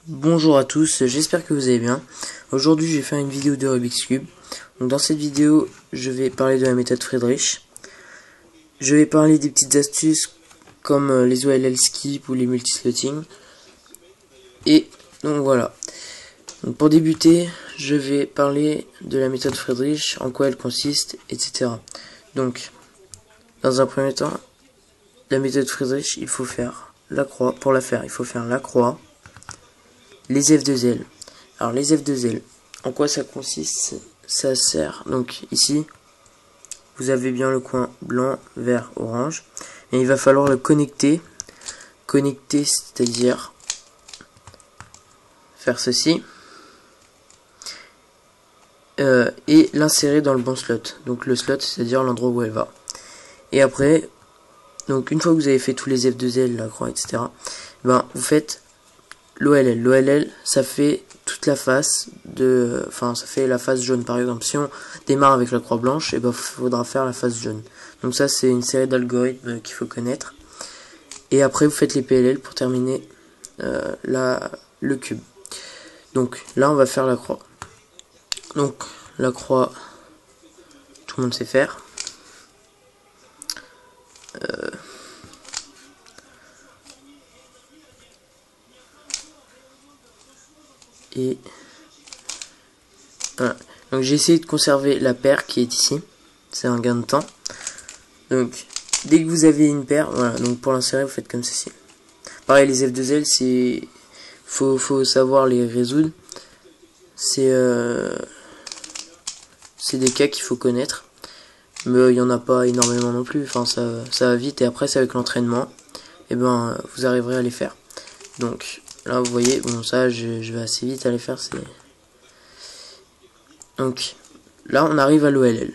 Bonjour à tous, j'espère que vous allez bien. Aujourd'hui je vais faire une vidéo de Rubik's Cube. Donc, dans cette vidéo je vais parler de la méthode Friedrich. Je vais parler des petites astuces comme les OLL skip ou les multislotting. Et donc voilà. Donc, pour débuter je vais parler de la méthode Friedrich, en quoi elle consiste, etc. Donc dans un premier temps, la méthode Friedrich, il faut faire la croix. Pour la faire il faut faire la croix, les F2L. Alors les F2L, en quoi ça consiste? Ça sert, donc ici, vous avez bien le coin blanc, vert, orange. Et il va falloir le connecter. Connecter, c'est-à-dire faire ceci. Et l'insérer dans le bon slot. Donc le slot, c'est-à-dire l'endroit où elle va. Et après, donc une fois que vous avez fait tous les F2L, la croix, etc., ben, vous faites l'OLL. L'OLL, ça fait toute la face de, enfin, ça fait la face jaune. Par exemple, si on démarre avec la croix blanche, et ben, faudra faire la face jaune. Donc ça, c'est une série d'algorithmes qu'il faut connaître. Et après, vous faites les PLL pour terminer le cube. Donc là, on va faire la croix. Donc la croix, tout le monde sait faire. Et voilà. Donc j'ai essayé de conserver la paire qui est ici. C'est un gain de temps. Donc dès que vous avez une paire, voilà. Donc pour l'insérer, vous faites comme ceci. Pareil, les F2L, c'est faut savoir les résoudre. C'est des cas qu'il faut connaître. Mais il n'y en a pas énormément non plus. Enfin, ça va vite. Et après, c'est avec l'entraînement. Et ben, vous arriverez à les faire. Donc là, vous voyez, bon, ça, je vais assez vite à les faire. Donc là, on arrive à l'OLL.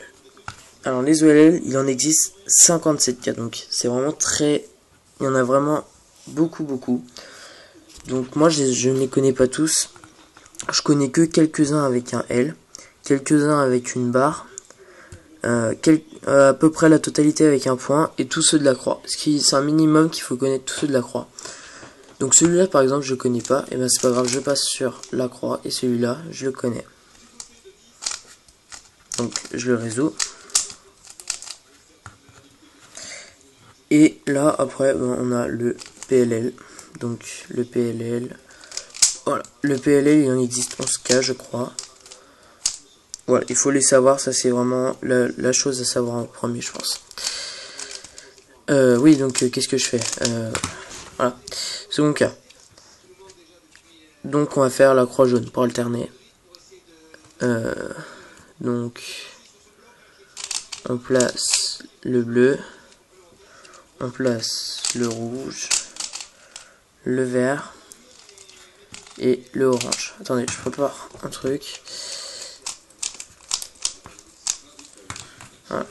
Alors, les OLL, il en existe 57 cas. Donc, c'est vraiment très... Il y en a vraiment beaucoup. Donc, moi, je ne les connais pas tous. Je connais que quelques-uns avec un L. Quelques-uns avec une barre. À peu près la totalité avec un point. Et tous ceux de la croix. C'est un minimum qu'il faut connaître tous ceux de la croix. Donc celui-là par exemple je connais pas, et ben c'est pas grave, je passe sur la croix et celui-là je le connais. Donc je le résous. Et là après ben, on a le PLL. Donc le PLL. Voilà, le PLL il en existe 11 cas je crois. Voilà, il faut les savoir, ça c'est vraiment la chose à savoir en premier je pense. Oui donc qu'est-ce que je fais voilà, second cas. Donc on va faire la croix jaune pour alterner. Donc on place le bleu, on place le rouge, le vert et le orange. Attendez, je prépare un truc. Voilà.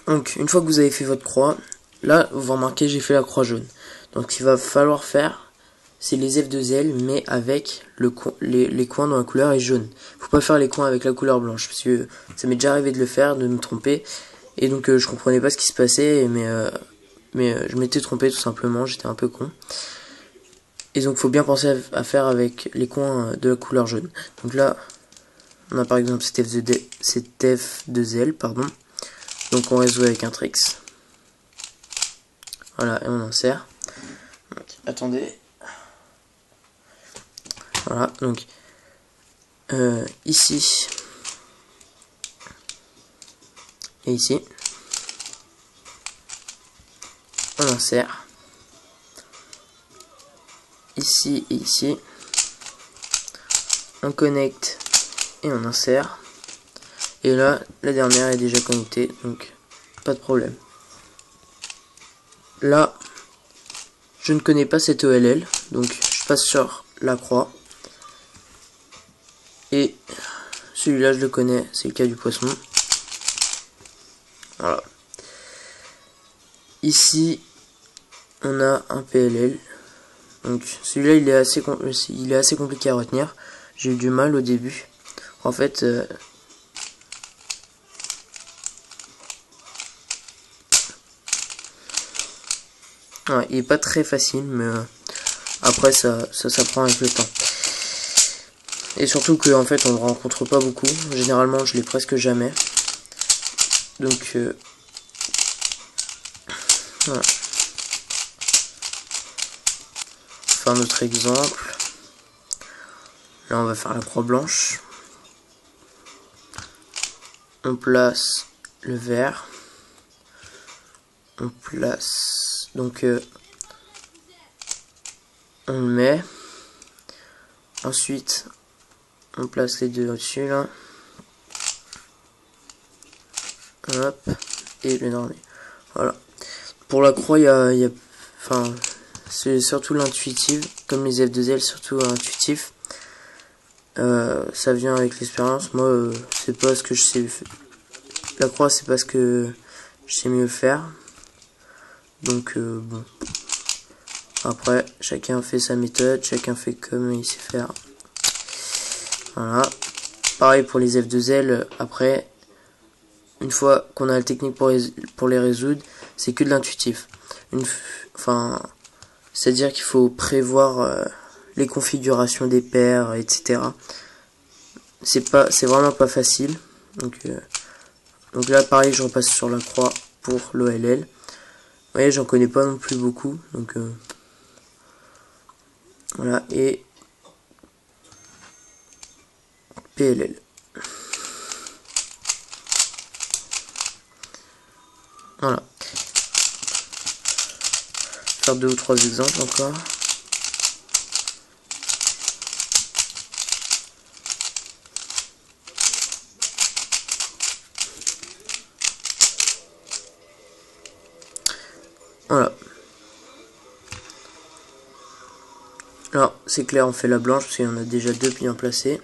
Donc une fois que vous avez fait votre croix, là vous remarquez j'ai fait la croix jaune. Donc ce qu'il va falloir faire, c'est les F2L mais avec les coins dont la couleur est jaune. Faut pas faire les coins avec la couleur blanche parce que ça m'est déjà arrivé de le faire, de me tromper. Et donc je comprenais pas ce qui se passait, mais je m'étais trompé tout simplement, j'étais un peu con. Et donc faut bien penser à faire avec les coins de la couleur jaune. Donc là, on a par exemple cet F2L, pardon. Donc on résout avec un tricks. Voilà, et on insère. Donc, attendez. Voilà, donc ici et ici, on insère. Ici et ici, on connecte et on insère. Et là, la dernière est déjà connectée, donc pas de problème. Là, je ne connais pas cette OLL, donc je passe sur la croix. Et celui-là, je le connais, c'est le cas du poisson. Voilà. Ici, on a un PLL. Donc celui-là, il est assez compliqué à retenir. J'ai eu du mal au début. En fait, ouais, il est pas très facile, mais Après ça s'apprend avec le temps. Et surtout que en fait on le rencontre pas beaucoup. Généralement je l'ai presque jamais. Donc voilà. On va faire un autre exemple. Là on va faire la croix blanche. On place le vert. On place donc on le met. Ensuite on place les deux au-dessus là. Hop. Et le dernier. Voilà. Pour la croix, il y a enfin, c'est surtout l'intuitive. Comme les F2L, surtout intuitif. Ça vient avec l'expérience. Moi, c'est pas ce que je sais. La croix, c'est pas ce que je sais mieux faire. Donc, bon. Après, chacun fait sa méthode. Chacun fait comme il sait faire. Voilà. Pareil pour les F2L. Après, une fois qu'on a la technique pour les résoudre, c'est que de l'intuitif. Enfin, c'est-à-dire qu'il faut prévoir les configurations des paires, etc. C'est vraiment pas facile. Donc là, pareil, je repasse sur la croix pour l'OLL. Vous voyez, j'en connais pas non plus beaucoup. Donc voilà, et PLL. Voilà. Faire 2 ou 3 exemples encore. Voilà. Alors, c'est clair, on fait la blanche parce qu'il y en a déjà 2 bien placés.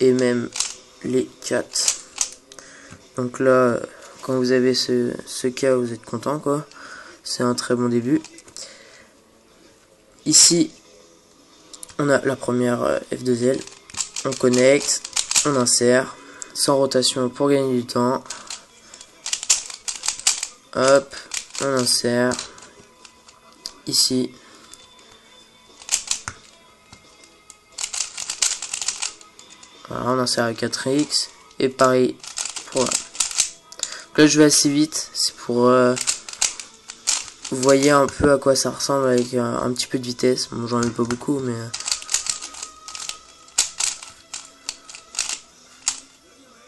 Et même les 4. Donc là, quand vous avez ce cas, vous êtes content, quoi. C'est un très bon début. Ici, on a la première F2L. On connecte, on insère, sans rotation pour gagner du temps. Hop, on insère. Ici. Voilà, on insère à 4x. Et pareil pour là. Donc là, je vais assez vite. C'est pour... vous voyez un peu à quoi ça ressemble avec un petit peu de vitesse. Bon, j'en ai pas beaucoup, mais...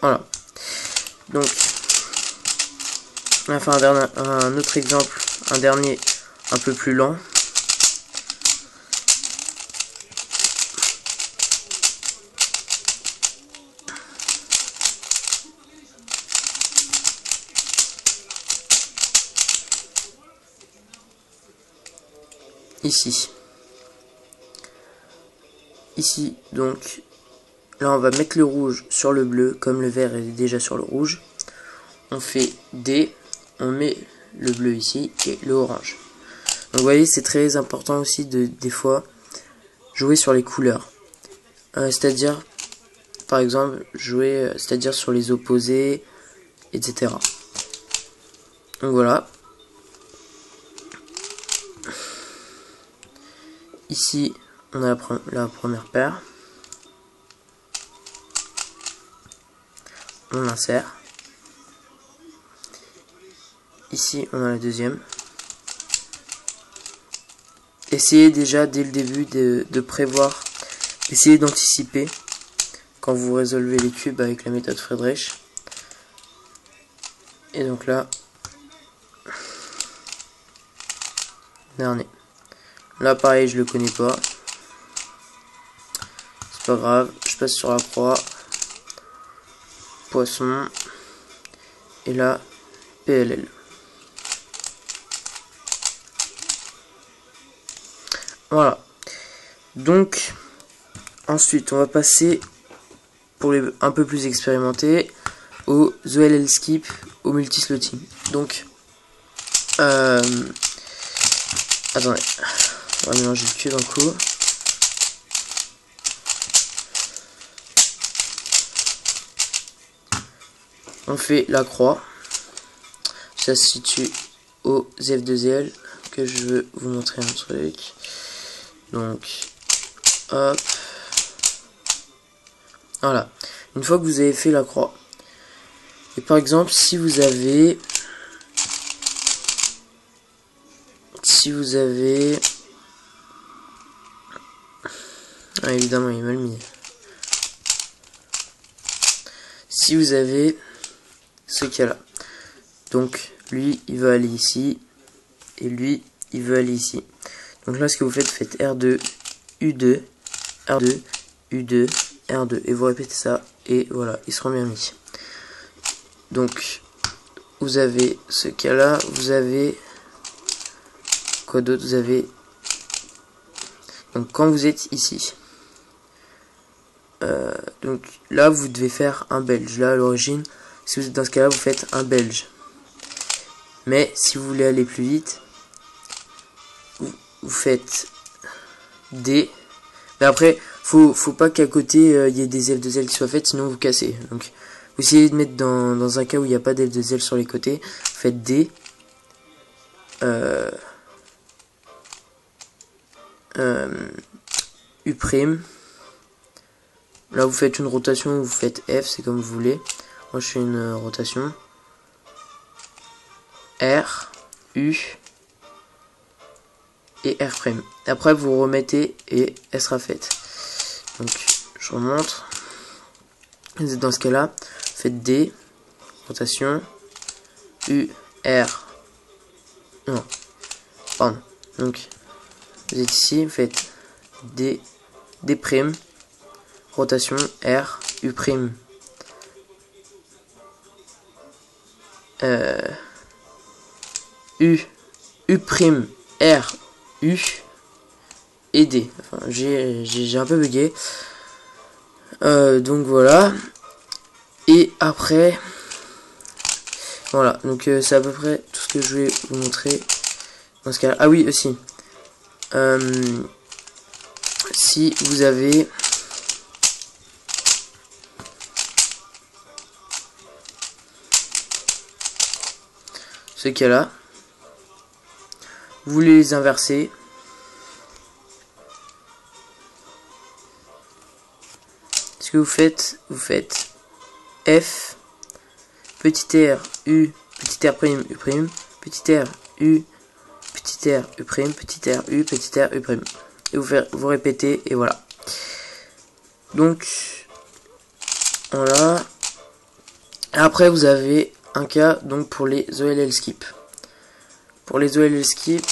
voilà. Donc, on va faire un autre exemple. Un dernier un peu plus lent. Ici, donc, là on va mettre le rouge sur le bleu, comme le vert est déjà sur le rouge. On fait D, on met le bleu ici et le orange. Donc vous voyez, c'est très important aussi des fois jouer sur les couleurs. C'est-à-dire, par exemple, jouer c'est-à-dire sur les opposés, etc. Donc voilà. Ici, on a la première paire. On insère. Ici, on a la deuxième. Essayez déjà dès le début de prévoir, essayez d'anticiper quand vous résolvez les cubes avec la méthode Friedrich. Et donc là, dernier. Là pareil, je le connais pas. C'est pas grave, je passe sur la croix. Poisson. Et là, PLL. Voilà. Donc, ensuite, on va passer, pour les un peu plus expérimentés, au OLL Skip, au multislotting. Donc, attendez, on va mélanger le cube d'un coup. On fait la croix. Ça se situe au F2L, que je veux vous montrer un truc. Donc, hop. Voilà. Une fois que vous avez fait la croix, et par exemple, si vous avez, ah, évidemment, il est mal mis. Si vous avez ce cas-là, donc lui, il veut aller ici, et lui, il veut aller ici. Donc là, ce que vous faites R2, U2, R2, U2, R2, et vous répétez ça, et voilà, ils seront bien mis. Donc, vous avez ce cas-là, vous avez quoi d'autre? Vous avez, donc quand vous êtes ici, donc là vous devez faire un belge. Là à l'origine, si vous êtes dans ce cas-là, vous faites un belge. Mais si vous voulez aller plus vite, vous faites D. Mais après, faut pas qu'à côté il y ait des ailes de zèle qui soient faites, sinon vous cassez. Donc vous essayez de mettre dans un cas où il n'y a pas d'ailes de zèle sur les côtés, vous faites D. U'. Là vous faites une rotation, vous faites F, c'est comme vous voulez. Moi je fais une rotation. R, U et R'. Après vous remettez et elle sera faite. Donc je remonte. Vous êtes dans ce cas là, faites D, rotation, U, R. Non, pardon. Donc vous êtes ici, vous faites D, D', rotation, R, U'. U', R, U et D. Enfin, j'ai un peu bugué. Donc voilà. Et après, voilà. Donc c'est à peu près tout ce que je vais vous montrer dans ce cas-là. Ah oui, aussi. Si vous avez ce cas-là, vous voulez les inverser. Ce que vous faites F, petit r, U, petit r', U', petit r, U, petit r, U', petit r, U, petit r, U'. Et vous répétez, et voilà. Donc, voilà. Après, vous avez un cas donc pour les OLL skip. Pour les OLL skip,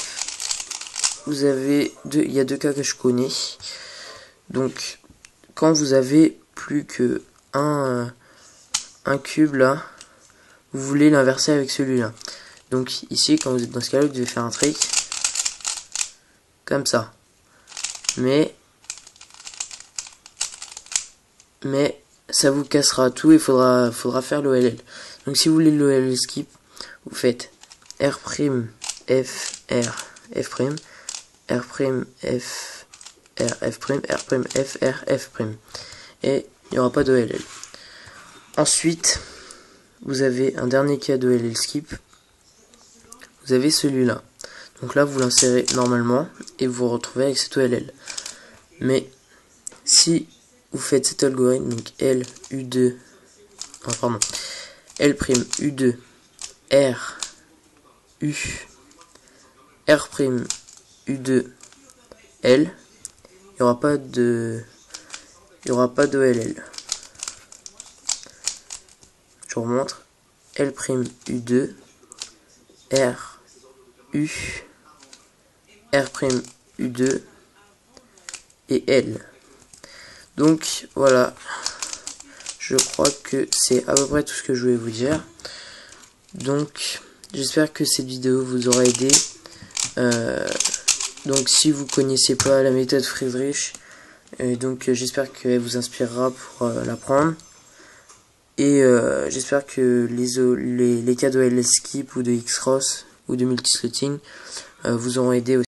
vous avez il y a deux cas que je connais. Donc, quand vous avez plus que un cube là, vous voulez l'inverser avec celui-là. Donc ici, quand vous êtes dans ce cas-là, vous devez faire un trick comme ça. Mais ça vous cassera tout et il faudra faire l'OLL. Donc si vous voulez l'OLL skip, vous faites R', F, R, F', R', F, R, F', R', F, R, F'. Et il n'y aura pas d'OLL. Ensuite, vous avez un dernier cas d'OLL skip. Vous avez celui-là. Donc là, vous l'insérez normalement et vous vous retrouvez avec cet OLL. Mais si vous faites cet algorithme, donc L, U2, oh, pardon, L', U2, R, U, R', U2, L, il n'y aura pas d'OLL. Je vous remontre. L', U2, R, U, R', U2 et L. Donc voilà, je crois que c'est à peu près tout ce que je voulais vous dire. Donc j'espère que cette vidéo vous aura aidé. Donc si vous connaissez pas la méthode Friedrich, donc j'espère qu'elle vous inspirera pour l'apprendre. Et j'espère que les cas de OLL skip ou de X-Cross ou de multislotting vous auront aidé aussi.